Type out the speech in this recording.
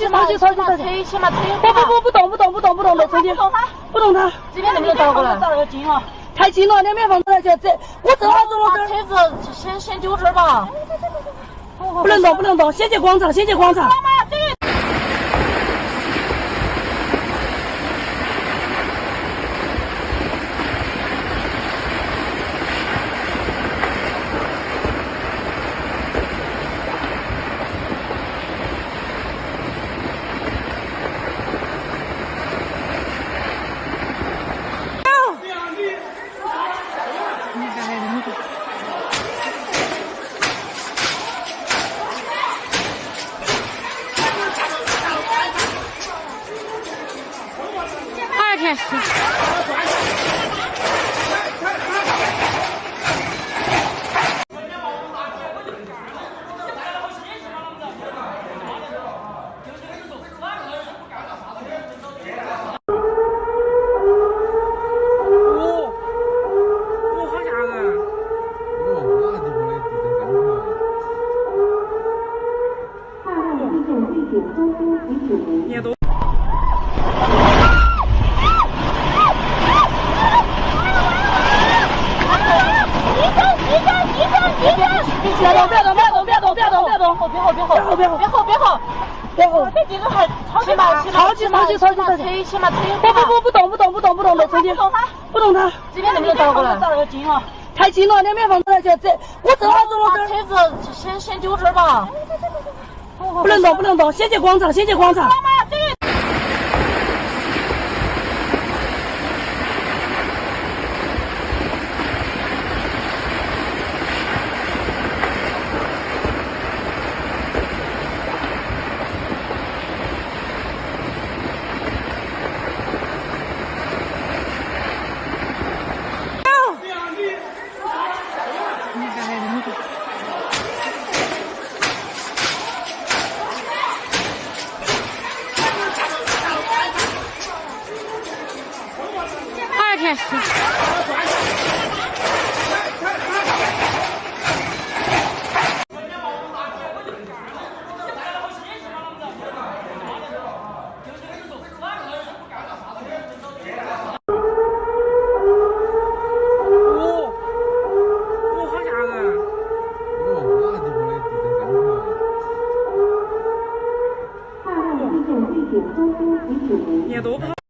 起，超级。先把车不动的，车机不动它。这边能不能倒过来？太近了，两边房子来这，我正好走了这儿。车子先丢这儿吧。不能动，先去广场。2天是。也都。别吼！这几个还超级慢，超级。先把车不动的，车机不动它。这边能不能倒过来？太近了，两边房子来这，我正好走了这儿。车子先丢这儿吧。不能动，先去广场。2天是。也都不。